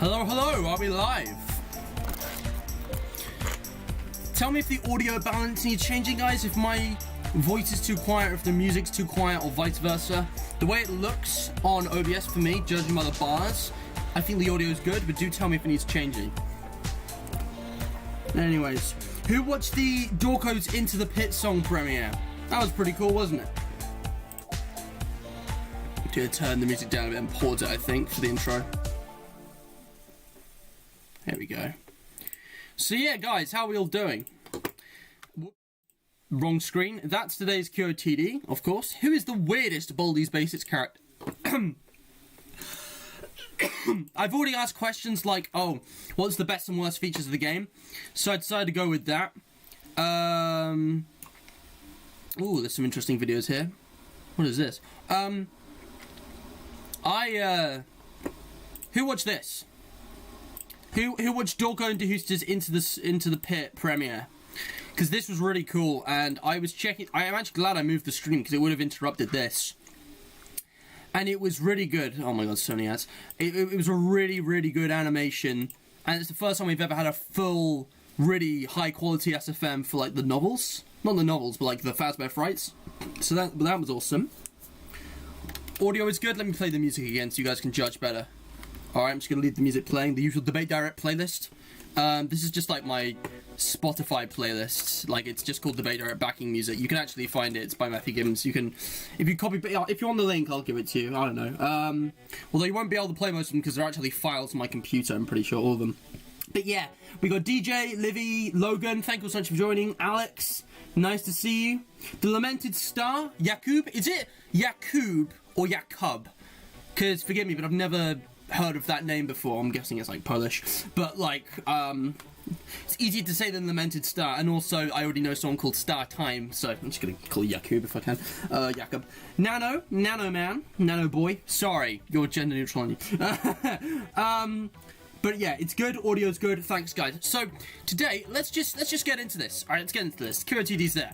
Hello, hello, are we live? Tell me if the audio balance needs changing, guys, if my voice is too quiet, or if the music's too quiet, or vice versa. The way it looks on OBS for me, judging by the bars, I think the audio is good, but do tell me if it needs changing. Anyways, who watched the Dorko's Into the Pit song premiere? That was pretty cool, wasn't it? I'm gonna turn the music down a bit and pause it, I think, for the intro. There we go. So yeah, guys, how are we all doing? Wrong screen. That's today's QOTD, of course. Who is the weirdest Baldi's Basics character? I've already asked questions like, oh, what's the best and worst features of the game? So I decided to go with that. Ooh, there's some interesting videos here. What is this? Who watched this? Who watched Dorko and DeHoosters Into the Pit premiere? Because this was really cool, and I was checking. I am actually glad I moved the stream because it would have interrupted this. And it was really good. Oh my god, Sony ads. It was a really, really good animation, and it's the first time we've ever had a full, really high quality SFM for like the novels. Not the novels, but like the Fazbear Frights. So that was awesome. Audio is good. Let me play the music again so you guys can judge better. Alright, I'm just going to leave the music playing. The usual Debate Direct playlist. This is just like my Spotify playlist. Like, it's just called Debate Direct backing music. You can actually find it. It's by Matthew Gibbons. You can, if you copy, if you want the link, I'll give it to you. I don't know. Although you won't be able to play most of them because they're actually files on my computer. I'm pretty sure, all of them. But yeah, we got DJ, Livy, Logan. Thank you so much for joining. Alex, nice to see you. The Lamented Star, Yakub. Is it Yakub or Jakub? Because, forgive me, but I've never heard of that name before. I'm guessing it's like Polish, but like it's easier to say than Lamented Star, and also I already know someone called Star Time, so I'm just gonna call Jakub if I can. Jakub. Nano man, Nano boy, sorry, you're gender neutral on you. But yeah, it's good, audio's good, thanks guys. So today let's just get into this. Alright, let's get into this. QOTD's there.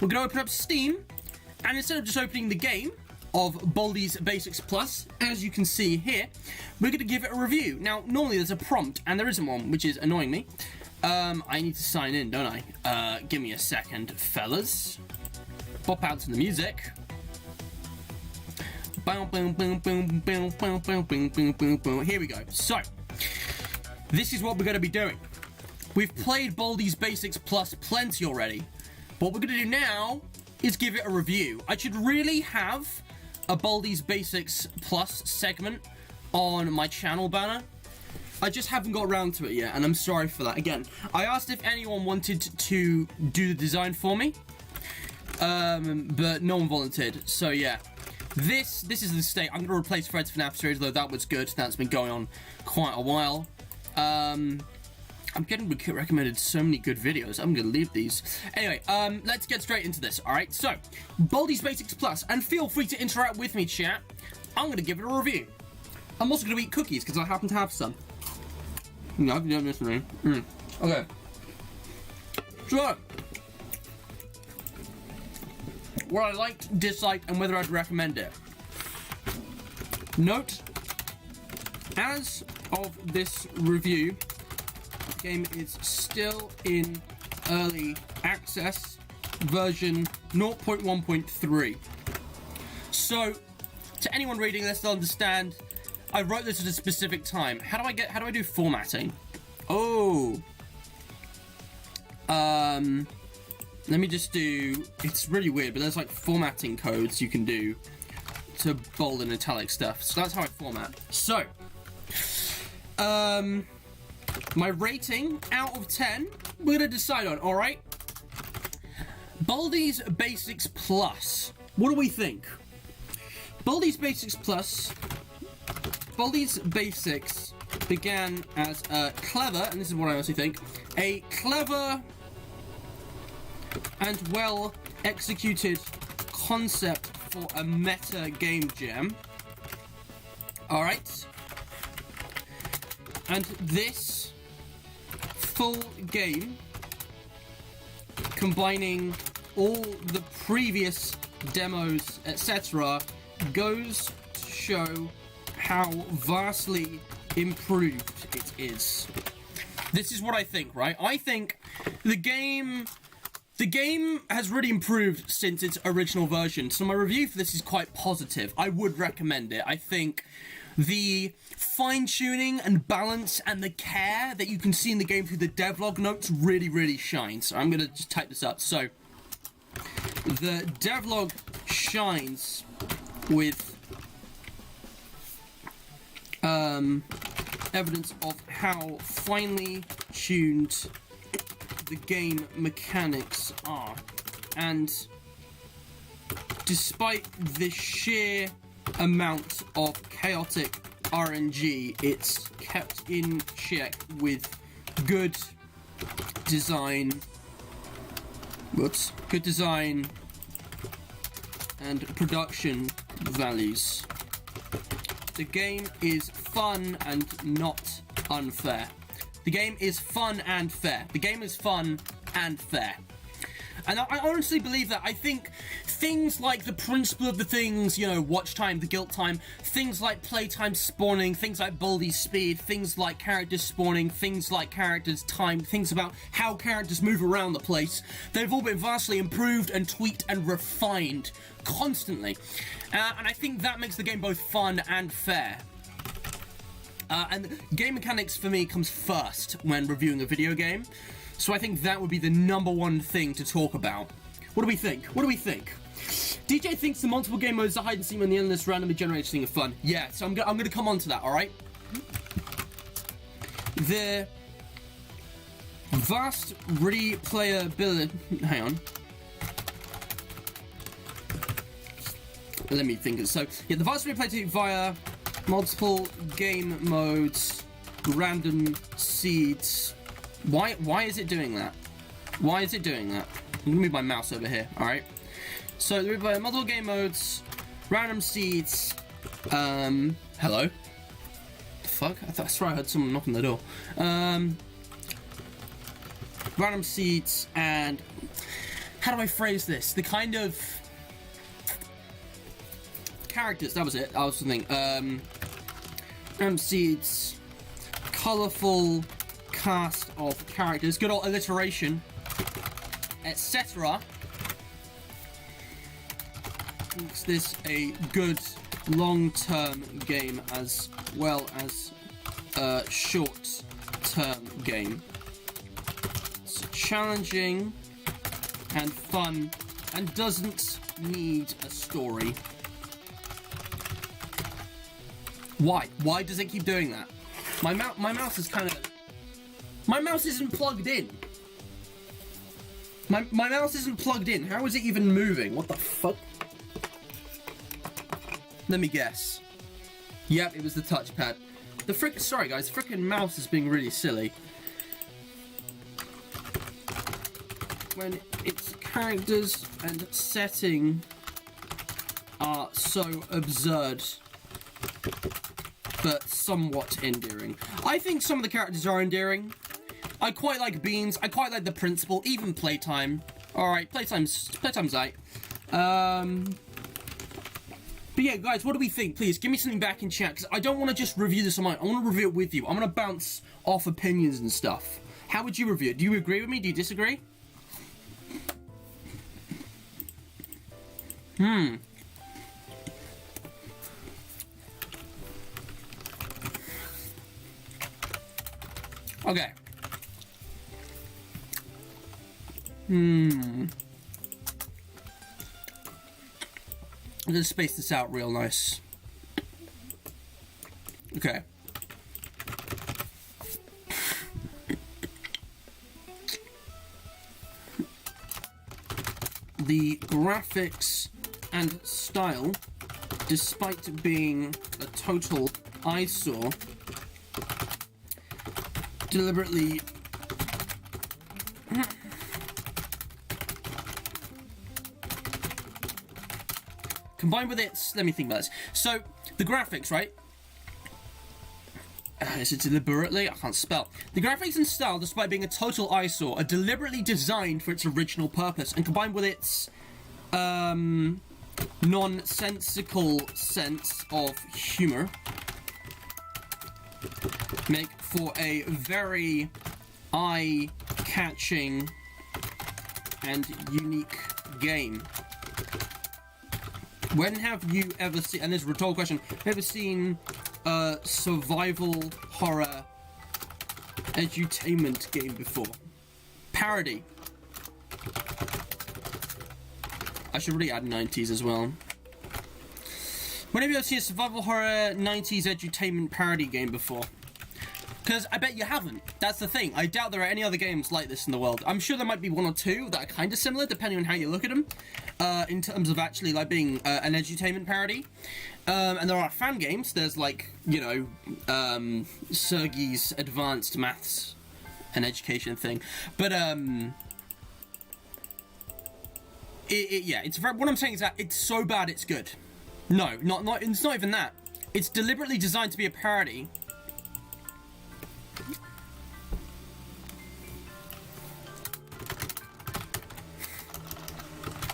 We're gonna open up Steam, and instead of just opening the game of Baldi's Basics Plus, as you can see here, we're going to give it a review. Now, normally there's a prompt, and there isn't one, which is annoying me. I need to sign in, don't I? Give me a second, fellas. Pop out to the music. Here we go. So, this is what we're going to be doing. We've played Baldi's Basics Plus plenty already. What we're going to do now is give it a review. I should really have a Baldi's Basics Plus segment on my channel banner. I just haven't got around to it yet, and I'm sorry for that. Again, I asked if anyone wanted to do the design for me, but no one volunteered. So yeah, this is the state. I'm gonna replace Fred's FNAF series, though that was good. That's been going on quite a while. I'm getting recommended so many good videos. I'm going to leave these. Anyway, let's get straight into this, alright? So, Baldi's Basics Plus, and feel free to interact with me, chat. I'm going to give it a review. I'm also going to eat cookies, because I happen to have some. No, you don't miss me. Okay. So, what I liked, disliked, and whether I'd recommend it. Note, as of this review, game is still in early access, version 0.1.3. So, to anyone reading this, they'll understand I wrote this at a specific time. How do I do formatting? Oh. Let me just do, it's really weird, but there's like formatting codes you can do to bold and italic stuff. So that's how I format. So, my rating out of 10, we're gonna decide on, alright? Baldi's Basics Plus. What do we think? Baldi's Basics Plus. Baldi's Basics began as a clever, and this is what I honestly think, a clever and well executed concept for a meta game jam. Alright? And this full game, combining all the previous demos, etc., goes to show how vastly improved it is. This is what I think, right? I think the game has really improved since its original version. So my review for this is quite positive. I would recommend it. I think the fine-tuning and balance and the care that you can see in the game through the devlog notes really, really shines. So I'm going to just type this up. So the devlog shines with evidence of how finely tuned the game mechanics are, and despite the sheer amount of chaotic RNG, it's kept in check with good design. Good design and production values. The game is fun and not unfair. The game is fun and fair. The game is fun and fair. And I honestly believe that. I think things like the principle of the things, you know, watch time, the guilt time, things like playtime spawning, things like BALDI'S speed, things like characters spawning, things like characters time, things about how characters move around the place, they've all been vastly improved and tweaked and refined constantly. And I think that makes the game both fun and fair. And game mechanics for me comes first when reviewing a video game. So I think that would be the number one thing to talk about. What do we think? What do we think? DJ thinks the multiple game modes, the hide and seek, and the endless randomly generated thing are fun. Yeah, so I'm gonna come on to that, alright? The vast replayability... Hang on. Let me think. So, yeah, the vast replayability via multiple game modes, random seeds. Why is it doing that? Why is it doing that? I'm gonna move my mouse over here, alright? So, multiple game modes, random seeds, hello? The fuck? I swear I heard someone knocking the door. Random seeds, and how do I phrase this? The kind of characters, that was it, I was thinking, random seeds, colourful cast of characters, good old alliteration, etc. Makes this a good long-term game as well as a short-term game. It's challenging and fun and doesn't need a story. Why? Why does it keep doing that? My mouse is kind of... My mouse isn't plugged in. My mouse isn't plugged in. How is it even moving? What the fuck? Let me guess. Yep, it was the touchpad. Sorry guys, frickin' mouse is being really silly. When its characters and setting are so absurd, but somewhat endearing. I think some of the characters are endearing. I quite like Beans. I quite like the principal. Even Playtime. Alright, Playtime's aight. But yeah, guys, what do we think? Please, give me something back in chat, because I don't want to just review this on my own. I want to review it with you. I'm going to bounce off opinions and stuff. How would you review it? Do you agree with me? Do you disagree? Okay. I'm gonna space this out real nice. Okay. The graphics and style, despite being a total eyesore, deliberately combined with its... Let me think about this. So, the graphics, right? Is it deliberately? I can't spell. The graphics and style, despite being a total eyesore, are deliberately designed for its original purpose, and combined with its nonsensical sense of humor, make for a very eye-catching and unique game. When have you ever seen, and this is a rhetorical question, have you ever seen a survival horror edutainment game before? Parody. I should really add 90s as well. When have you ever seen a survival horror 90s edutainment parody game before? Because I bet you haven't. That's the thing. I doubt there are any other games like this in the world. I'm sure there might be one or two that are kind of similar, depending on how you look at them, in terms of actually like being an edutainment parody. And there are fan games. There's like, you know, Sergey's advanced maths and education thing. But yeah, it's very. What I'm saying is that it's so bad it's good. No, not. It's not even that. It's deliberately designed to be a parody.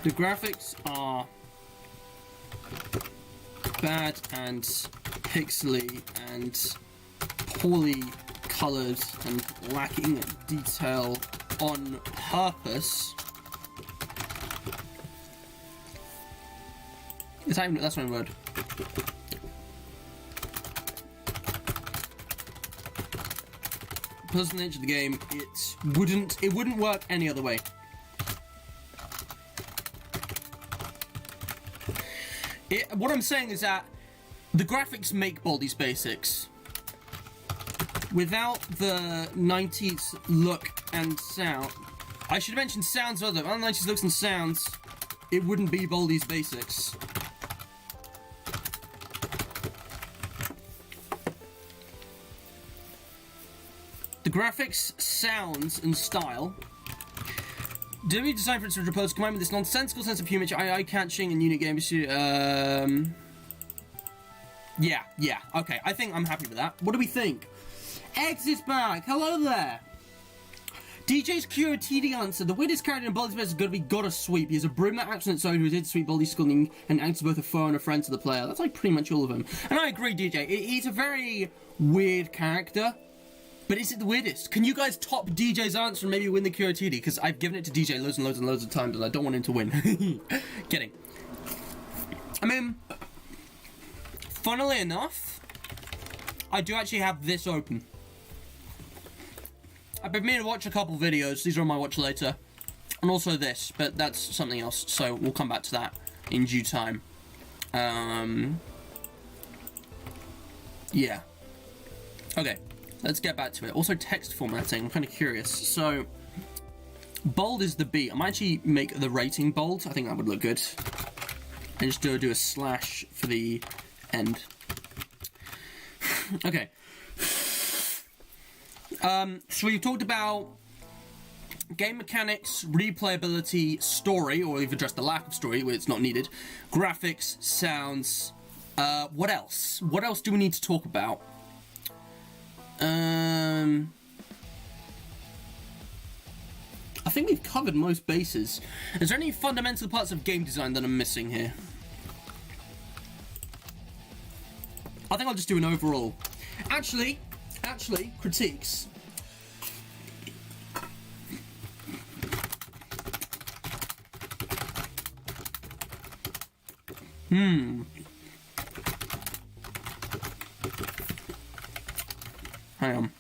The graphics are bad and pixely and poorly coloured and lacking detail on purpose. That's my word. Because of the nature of the game, it wouldn't work any other way. What I'm saying is that the graphics make Baldi's Basics. Without the 90s look and sound, I should mention sounds also. Without the 90s looks and sounds, it wouldn't be Baldi's Basics. The graphics, sounds, and style do we design for its repose combined with this nonsensical sense of humor, eye-catching and unique game. Yeah, okay, I think I'm happy with that. What do we think? X is back, hello there! DJ's QOTD answer, the weirdest character in Baldi's Basics is going to be Gotta Sweep. He has a broom that acts on its own who is here to sweep Baldi's skull and acts as both a foe and a friend to the player. That's like pretty much all of them. And I agree, DJ, he's a very weird character. But is it the weirdest? Can you guys top DJ's answer and maybe win the QOTD? Because I've given it to DJ loads and loads and loads of times and I don't want him to win. Kidding. I mean, funnily enough, I do actually have this open. I've been meaning to watch a couple videos. These are on my watch later. And also this, but that's something else. So we'll come back to that in due time. Yeah. Okay. Let's get back to it. Also, text formatting. I'm kind of curious. So, bold is the B. I might actually make the rating bold. I think that would look good. And just do a slash for the end. Okay. So we've talked about game mechanics, replayability, story, or we've addressed the lack of story where it's not needed, graphics, sounds. What else? What else do we need to talk about? I think we've covered most bases. Is there any fundamental parts of game design that I'm missing here? I think I'll just do an overall. Actually, critiques. Hang on.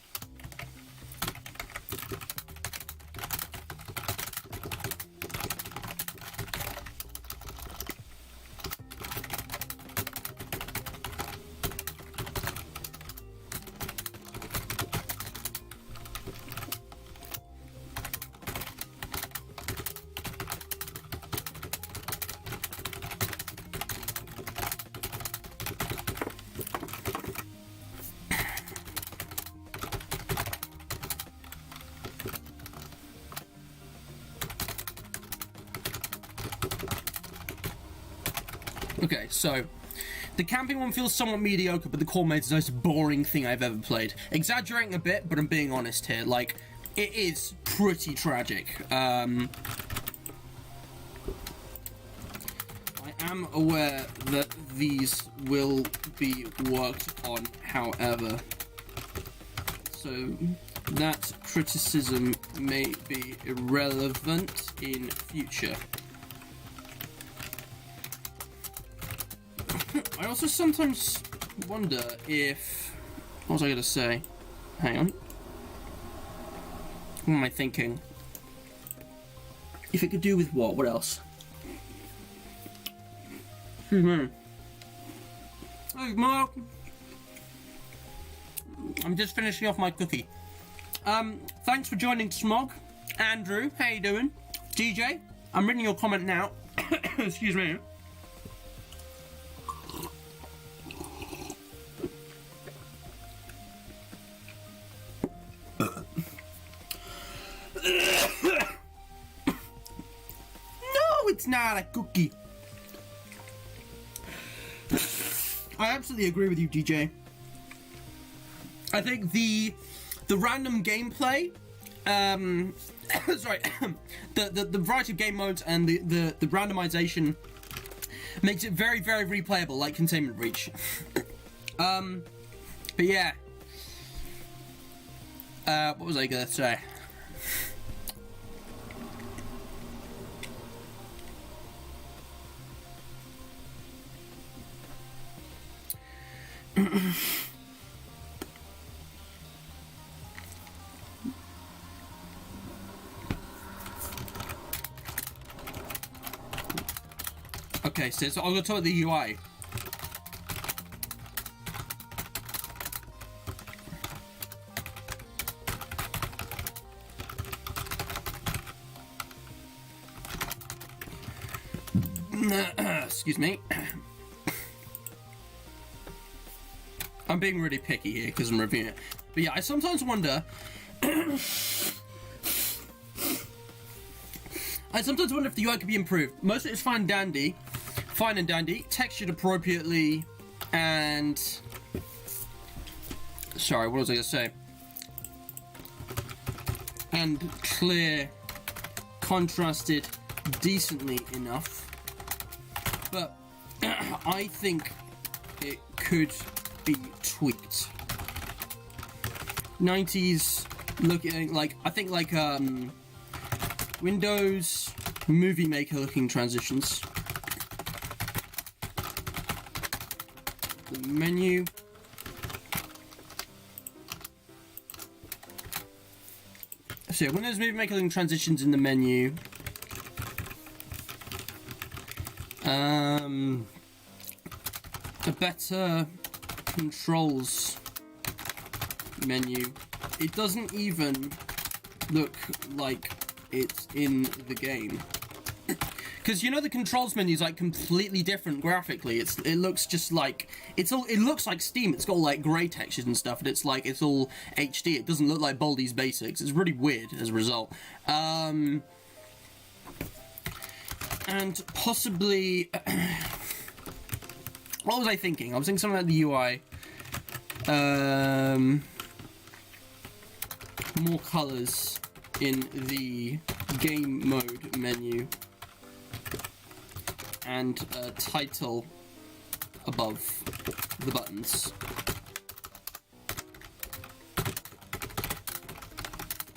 Okay, so the camping one feels somewhat mediocre, but the core mode is the most boring thing I've ever played. Exaggerating a bit, but I'm being honest here. Like, it is pretty tragic. I am aware that these will be worked on, however. so that criticism may be irrelevant in future. I also sometimes wonder if... What was I going to say? Hang on. What am I thinking? If it could do with what? What else? Hey, Mark. I'm just finishing off my cookie. Thanks for joining Smog. Andrew, how you doing? DJ, I'm reading your comment now. Excuse me. No, it's not a cookie. I absolutely agree with you, DJ. I think the random gameplay, sorry, the variety of game modes and the randomization makes it very, very replayable, like Containment Breach. But yeah. What was I gonna say? Okay, so I'm gonna talk about the UI. Excuse me. I'm being really picky here because I'm reviewing it. But yeah, I sometimes wonder... I sometimes wonder if the UI could be improved. Most of it's fine and dandy, textured appropriately, and... Sorry, what was I going to say? And clear, contrasted decently enough. But I think it could be tweaked. 90s looking like, I think like Windows Movie Maker looking transitions. The menu. So yeah, Windows Movie Maker looking transitions in the menu. A better controls menu. It doesn't even look like it's in the game. Because you know the controls menu is like completely different graphically. It looks just like it looks like Steam. It's got like grey textures and stuff, and it's all HD. It doesn't look like BALDI'S Basics. It's really weird as a result. And possibly what was I thinking? I was thinking something about the UI. More colours in the game mode menu. And a title above the buttons.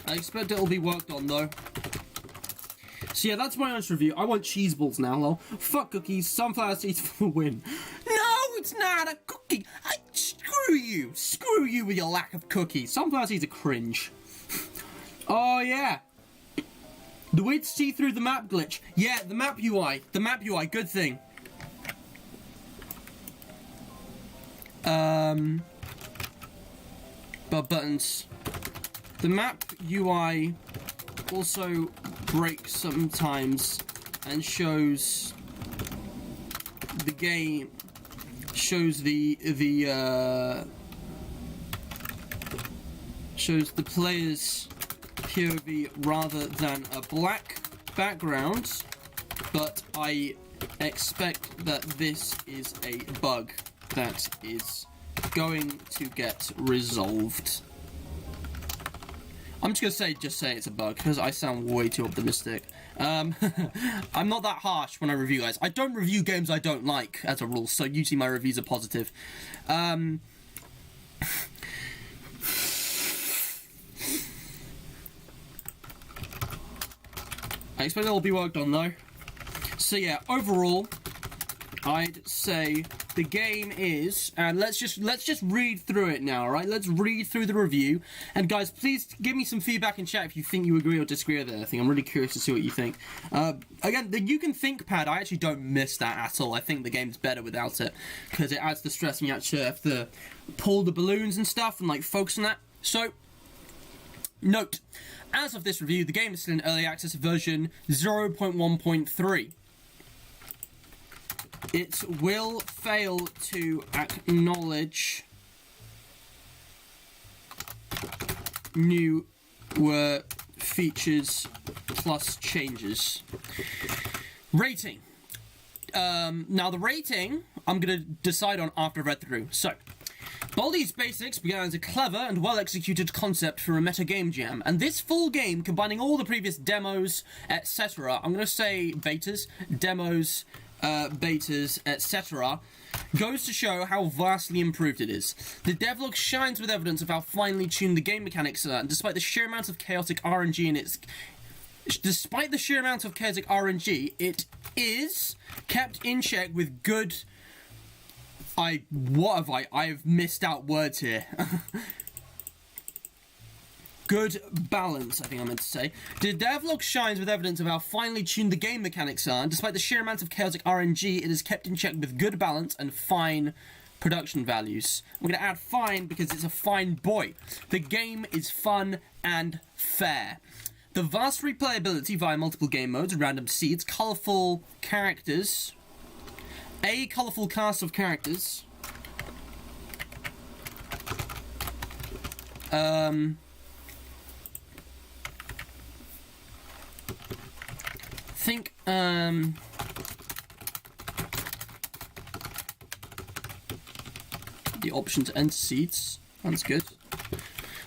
I expect it'll be worked on though. So yeah, that's my honest review. I want cheese balls now, lol. Fuck cookies, sunflower seeds for the win. No, it's not a cookie. Screw you. Screw you with your lack of cookies. Sunflower seeds are cringe. Oh yeah. The way to see through the map glitch. Yeah, the map UI. The map UI, good thing. But buttons. The map UI also breaks sometimes and shows the game, shows the player's POV rather than a black background, but I expect that this is a bug that is going to get resolved. I'm just gonna say it's a bug because I sound way too optimistic. I'm not that harsh when I review, guys. I don't review games I don't like as a rule, so usually my reviews are positive. I expect it'll be worked on though. So yeah, overall, I'd say the game is, and let's just read through it now, alright? Let's read through the review. And guys, please give me some feedback in chat if you think you agree or disagree with anything. I'm really curious to see what you think. Again, the You Can Think pad, I actually don't miss that at all. I think the game's better without it, because it adds the stress and you actually have to pull the balloons and stuff and like focus on that. So, note, as of this review, the game is still in early access version 0.1.3. It will fail to acknowledge new features plus changes. Rating. Now the rating, I'm going to decide on after I've read through. So, Baldi's Basics began as a clever and well-executed concept for a meta game jam, and this full game, combining all the previous demos, etc., I'm going to say betas, demos, betas, etc., goes to show how vastly improved it is. The devlog shines with evidence of how finely tuned the game mechanics are, and despite the sheer amount of chaotic RNG in its... Despite the sheer amount of chaotic RNG, it is kept in check with good... I've missed out words here. Good balance, I think I meant to say. The devlog shines with evidence of how finely tuned the game mechanics are, and despite the sheer amount of chaotic RNG, it is kept in check with good balance and fine production values. I'm going to add fine because it's a fine boy. The game is fun and fair. The vast replayability via multiple game modes, random seeds, colourful characters, a colourful cast of characters, the option to enter seeds. That's good.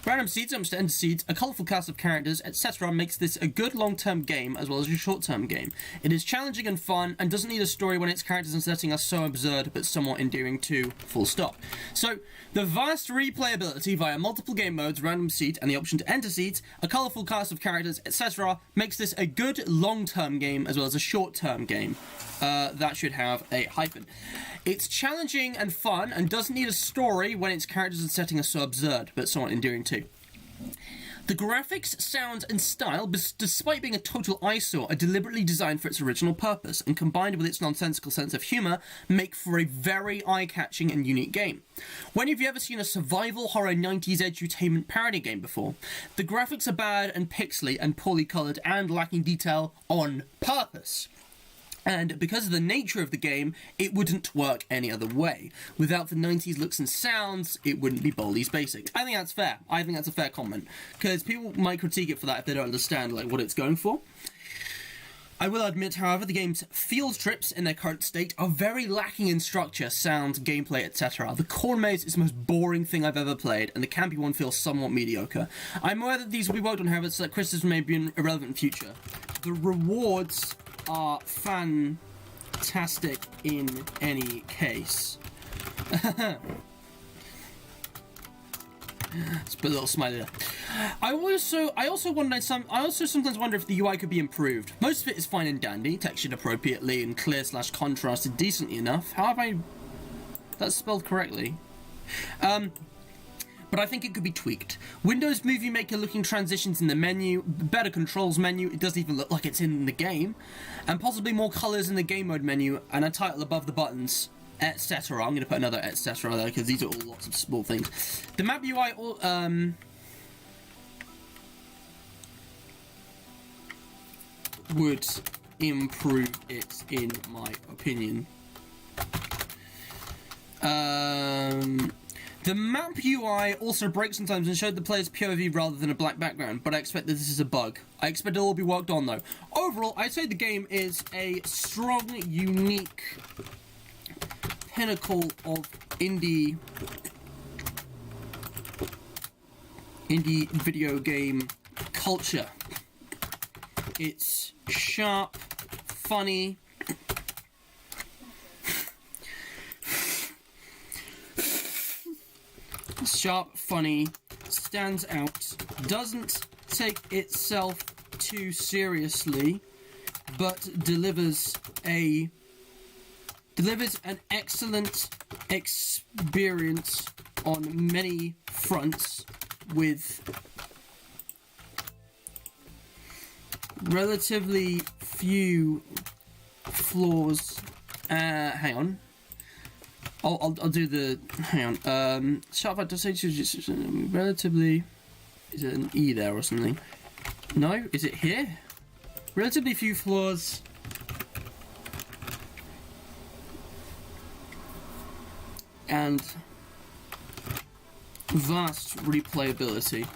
Random seeds, options to enter seeds, a colourful cast of characters, etc. makes this a good long-term game as well as a short-term game. It is challenging and fun and doesn't need a story when its characters and setting are so absurd but somewhat endearing too. Full stop. So, the vast replayability via multiple game modes, random seed, and the option to enter seeds, a colourful cast of characters, etc. makes this a good long-term game as well as a short-term game. That should have a hyphen. It's challenging and fun and doesn't need a story when its characters and setting are so absurd, but somewhat endearing too. The graphics, sound, and style, despite being a total eyesore, are deliberately designed for its original purpose, and combined with its nonsensical sense of humour, make for a very eye-catching and unique game. When have you ever seen a survival horror 90s edutainment parody game before? The graphics are bad and pixely and poorly coloured and lacking detail on purpose. And because of the nature of the game, it wouldn't work any other way. Without the 90s looks and sounds, it wouldn't be Baldi's Basics. I think that's fair. I think that's a fair comment. Because people might critique it for that if they don't understand what it's going for. I will admit, however, the game's field trips in their current state are very lacking in structure, sound, gameplay, etc. The corn maze is the most boring thing I've ever played, and the campy one feels somewhat mediocre. I'm aware that these will be worked on, however, so that criticism may be irrelevant in future. The rewards are fantastic in any case. Let's put a little smiley there. I also sometimes wonder if the UI could be improved. Most of it is fine and dandy, textured appropriately and clear/contrasted decently enough. How have I... That's spelled correctly. But I think it could be tweaked. Windows Movie Maker looking transitions in the menu, better controls menu, it doesn't even look like it's in the game, and possibly more colours in the game mode menu, and a title above the buttons, etc. I'm going to put another etc. there, because these are all lots of small things. The map UI, would improve it, in my opinion. The map UI also breaks sometimes and showed the player's POV rather than a black background, but I expect that this is a bug. I expect it will be worked on though. Overall, I'd say the game is a strong, unique pinnacle of indie video game culture. It's sharp, funny, stands out, doesn't take itself too seriously, but delivers an excellent experience on many fronts with relatively few flaws. Hang on. I'll do the. Hang on. Sharp to say just relatively. Is it an E there or something? No. Is it here? Relatively few flaws. And vast replayability.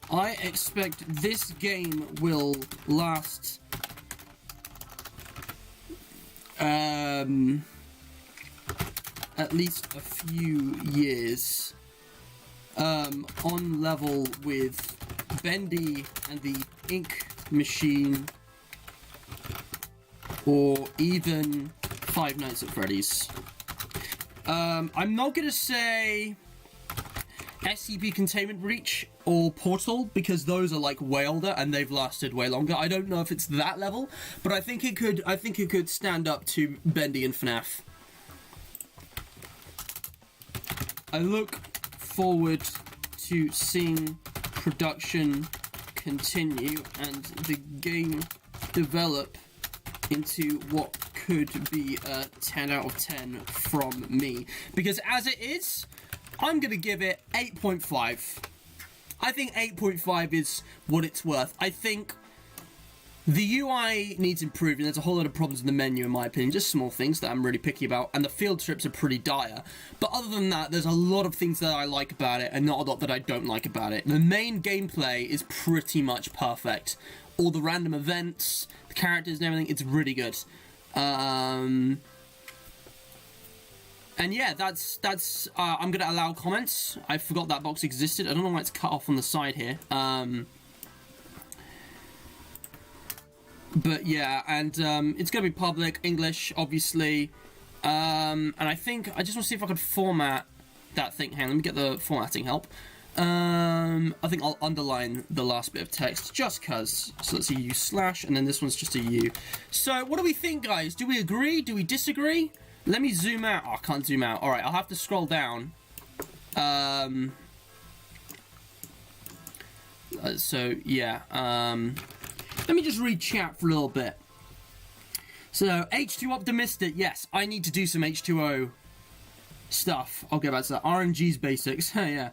I expect this game will last at least a few years, on level with Bendy and the Ink Machine, or even Five Nights at Freddy's. I'm not gonna say SCP Containment Breach or Portal, because those are like way older and they've lasted way longer. I don't know if it's that level, but I think it could stand up to Bendy and FNAF. I look forward to seeing production continue and the game develop into what could be a 10 out of 10 from me. Because as it is, I'm going to give it 8.5. I think 8.5 is what it's worth. I think the UI needs improving. There's a whole lot of problems in the menu, in my opinion. Just small things that I'm really picky about. And the field trips are pretty dire. But other than that, there's a lot of things that I like about it and not a lot that I don't like about it. The main gameplay is pretty much perfect. All the random events, the characters and everything, it's really good. And yeah, that's I'm gonna allow comments. I forgot that box existed. I don't know why it's cut off on the side here. But yeah, and it's gonna be public English, obviously. And I think I just want to see if I could format that thing. Hang on, let me get the formatting help. I think I'll underline the last bit of text just cause. So let's see, U/, and then this one's just a U. So what do we think, guys? Do we agree? Do we disagree? Let me zoom out. Oh, I can't zoom out. Alright, I'll have to scroll down. So, yeah. Let me just read chat for a little bit. So, H2 Optimistic. Yes, I need to do some H2O stuff. I'll get back to that. RNG's basics. Yeah.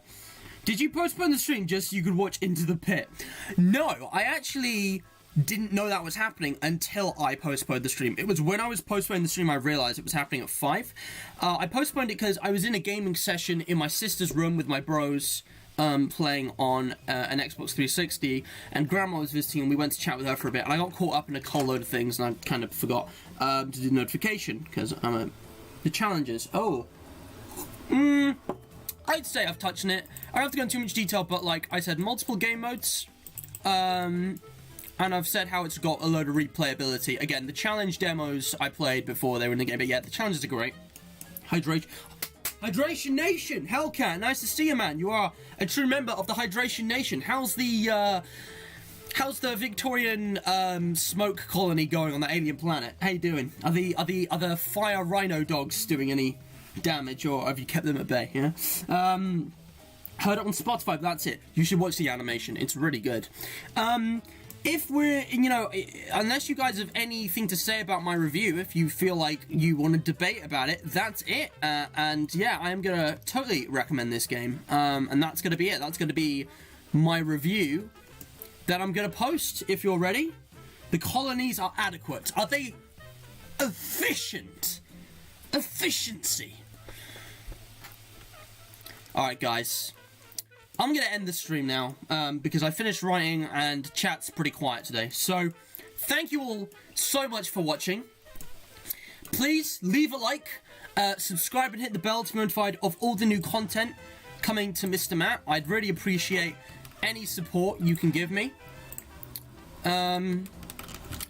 Did you postpone the stream just so you could watch Into the Pit? No, I actually didn't know that was happening until I postponed the stream. It was when I was postponing the stream I realized it was happening at 5. I postponed it because I was in a gaming session in my sister's room with my bros, playing on an Xbox 360, and Grandma was visiting and we went to chat with her for a bit, and I got caught up in a whole load of things and I kind of forgot to do the notification because I'm the challenges. I'd say I've touched on it. I don't have to go into too much detail, but like I said, multiple game modes, and I've said how it's got a load of replayability. Again, the challenge demos I played before they were in the game, but yeah, the challenges are great. Hydration Nation! Hellcat, nice to see you, man. You are a true member of the Hydration Nation. How's the Victorian smoke colony going on the alien planet? How you doing? Are the fire rhino dogs doing any damage, or have you kept them at bay? Yeah. Heard it on Spotify, but that's it. You should watch the animation. It's really good. If we're, unless you guys have anything to say about my review, if you feel like you want to debate about it, that's it. And yeah, I am going to totally recommend this game. And that's going to be it. That's going to be my review that I'm going to post if you're ready. The colonies are adequate. Are they efficient? Efficiency. Alright, guys. I'm going to end the stream now, because I finished writing and chat's pretty quiet today. So, thank you all so much for watching. Please leave a like, subscribe and hit the bell to be notified of all the new content coming to Mr. Matt. I'd really appreciate any support you can give me. And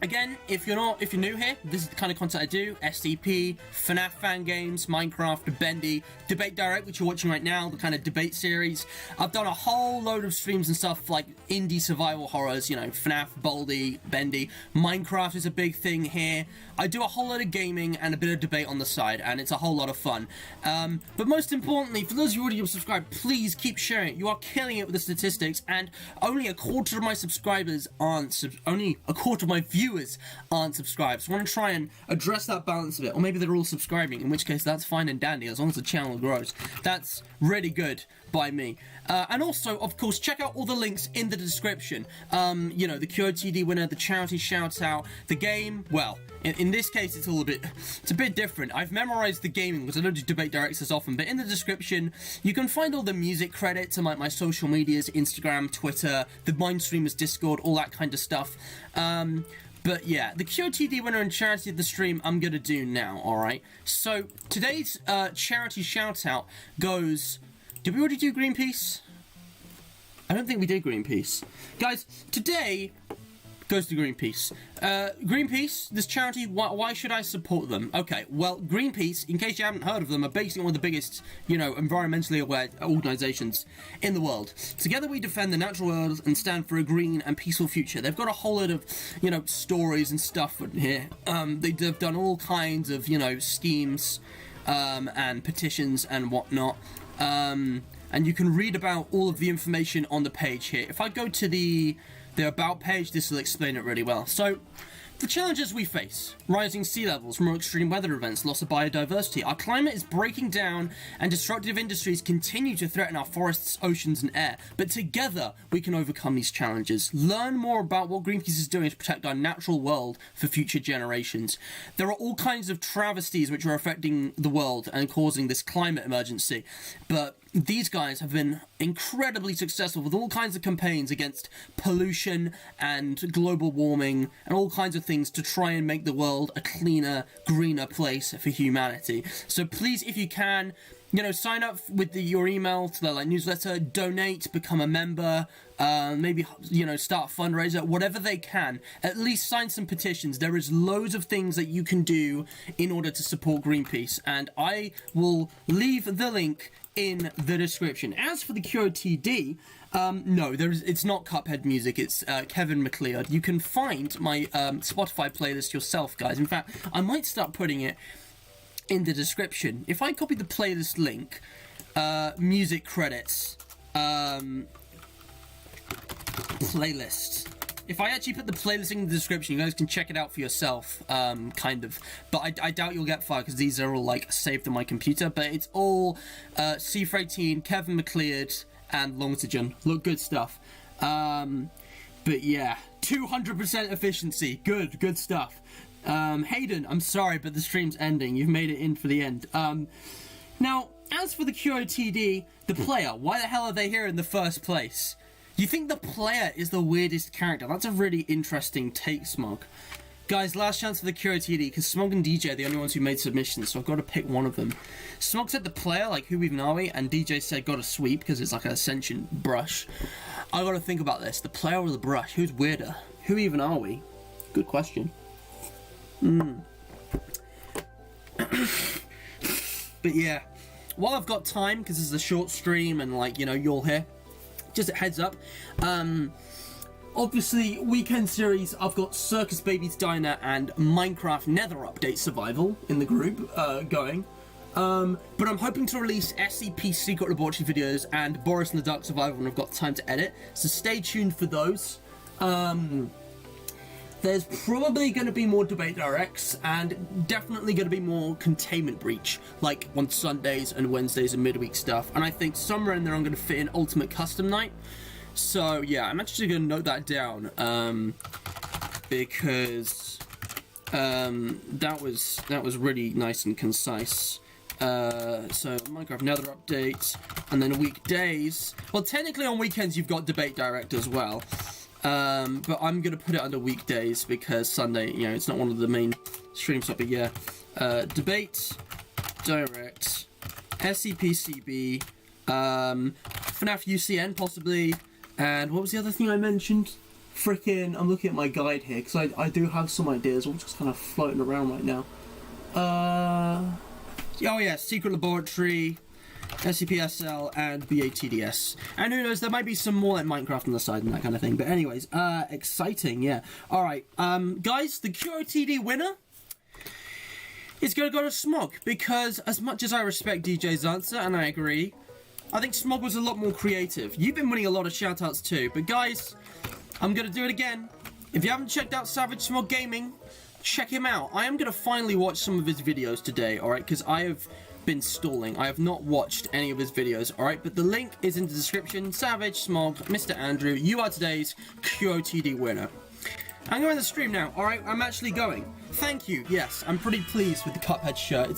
Again, if you're new here, this is the kind of content I do: SCP, FNAF fan games, Minecraft, Bendy, Debate Direct, which you're watching right now, the kind of debate series. I've done a whole load of streams and stuff like indie survival horrors, you know, FNAF, Baldi, Bendy. Minecraft is a big thing here. I do a whole lot of gaming and a bit of debate on the side, and it's a whole lot of fun. But most importantly, for those of you already subscribed, please keep sharing it. You are killing it with the statistics, and only a quarter of my subscribers aren't, only a quarter of my viewers aren't subscribed. So I want to try and address that balance of it, or maybe they're all subscribing, in which case that's fine and dandy, as long as the channel grows. That's really good by me. And also, of course, check out all the links in the description. You know, the QOTD winner, the charity shout out, the game. Well, in this case, it's a bit different. I've memorized the gaming because I don't do debate directs as often, but in the description, you can find all the music credits and like my social medias, Instagram, Twitter, the Mindstreamers Discord, all that kind of stuff. But yeah, the QOTD winner and charity of the stream I'm gonna do now, alright? So, today's charity shout-out goes... Did we already do Greenpeace? I don't think we did Greenpeace. Guys, today goes to Greenpeace. Greenpeace, this charity, why should I support them? Okay, well, Greenpeace, in case you haven't heard of them, are basically one of the biggest, you know, environmentally aware organisations in the world. Together we defend the natural world and stand for a green and peaceful future. They've got a whole lot of, you know, stories and stuff here. They've done all kinds of, you know, schemes, and petitions and whatnot. And you can read about all of the information on the page here. If I go to the About page, this will explain it really well. So, the challenges we face: rising sea levels, more extreme weather events, loss of biodiversity. Our climate is breaking down and destructive industries continue to threaten our forests, oceans and air. But together, we can overcome these challenges. Learn more about what Greenpeace is doing to protect our natural world for future generations. There are all kinds of travesties which are affecting the world and causing this climate emergency. But these guys have been incredibly successful with all kinds of campaigns against pollution and global warming and all kinds of things to try and make the world a cleaner, greener place for humanity. So please, if you can, you know, sign up with your email to their newsletter, donate, become a member, maybe, you know, start a fundraiser, whatever they can. At least sign some petitions. There is loads of things that you can do in order to support Greenpeace, and I will leave the link in the description. As for the QOTD, no, it's not Cuphead music, it's Kevin MacLeod. You can find my Spotify playlist yourself, guys. In fact, I might start putting it in the description. If I copy the playlist link, music credits, playlist. If I actually put the playlist in the description, you guys can check it out for yourself, kind of. But I doubt you'll get far, because these are all, like, saved on my computer. But it's all C418, Kevin MacLeod, and Longtigen. Look, good stuff. But yeah, 200% efficiency. Good stuff. Hayden, I'm sorry, but the stream's ending. You've made it in for the end. Now, as for the QOTD, the player, why the hell are they here in the first place? You think the player is the weirdest character? That's a really interesting take, Smog. Guys, last chance for the QOTD, because Smog and DJ are the only ones who made submissions, so I've got to pick one of them. Smog said the player, like, who even are we? And DJ said got a sweep, because it's like an ascension brush. I got to think about this. The player or the brush? Who's weirder? Who even are we? Good question. But yeah, while I've got time, because this is a short stream and, like, you know, you're all here, just a heads up, obviously, weekend series, I've got Circus Baby's Diner and Minecraft Nether Update Survival in the group going. But I'm hoping to release SCP Secret Laboratory videos and Boris and the Dark Survival when I've got time to edit, so stay tuned for those. There's probably going to be more debate directs, and definitely going to be more Containment Breach, like on Sundays and Wednesdays and midweek stuff. And I think somewhere in there I'm going to fit in Ultimate Custom Night. So yeah, I'm actually going to note that down, because that was really nice and concise. So Minecraft Nether Update, and then weekdays. Well, technically on weekends you've got debate direct as well. But I'm going to put it under weekdays because Sunday, you know, it's not one of the main streams, but yeah. Debate, Direct, SCPCB, FNAF UCN possibly, and what was the other thing I mentioned? freaking, I'm looking at my guide here, because I do have some ideas, all just kind of floating around right now. Oh yeah, Secret Laboratory, SCP-SL, and BATDS. And who knows, there might be some more like Minecraft on the side and that kind of thing. But anyways, exciting, yeah. Alright, guys, the QOTD winner is going to go to Smog, because as much as I respect DJ's answer, and I agree, I think Smog was a lot more creative. You've been winning a lot of shoutouts too, but guys, I'm going to do it again. If you haven't checked out Savage Smog Gaming, check him out. I am going to finally watch some of his videos today, alright, because I have been stalling. I have not watched any of his videos, alright, but the link is in the description. Savage Smog, Mr. Andrew, you are today's QOTD winner. I'm going to the stream now, alright? I'm actually going. Thank you, yes, I'm pretty pleased with the Cuphead shirt.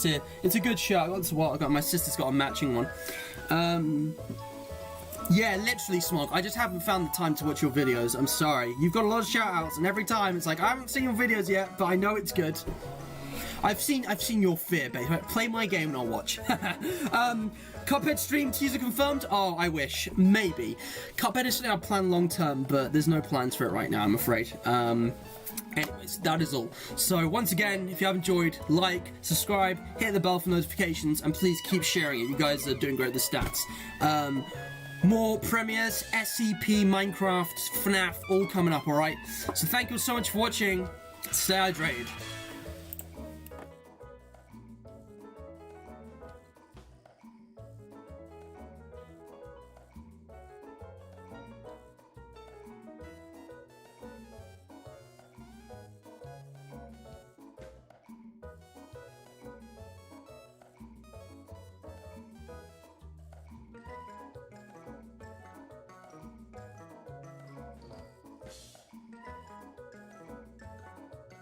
It's a good shirt. I got this my sister's got a matching one. Yeah, literally, Smog, I just haven't found the time to watch your videos. I'm sorry. You've got a lot of shout-outs, and every time it's like, I haven't seen your videos yet, but I know it's good. I've seen your fear, babe. Play my game and I'll watch. Cuphead stream teaser confirmed? Oh, I wish. Maybe. Cuphead is something I plan long term, but there's no plans for it right now, I'm afraid. Anyways, that is all. So, once again, if you have enjoyed, like, subscribe, hit the bell for notifications, and please keep sharing it. You guys are doing great with the stats. More premieres, SCP, Minecraft, FNAF, all coming up, alright? So thank you so much for watching. Stay hydrated.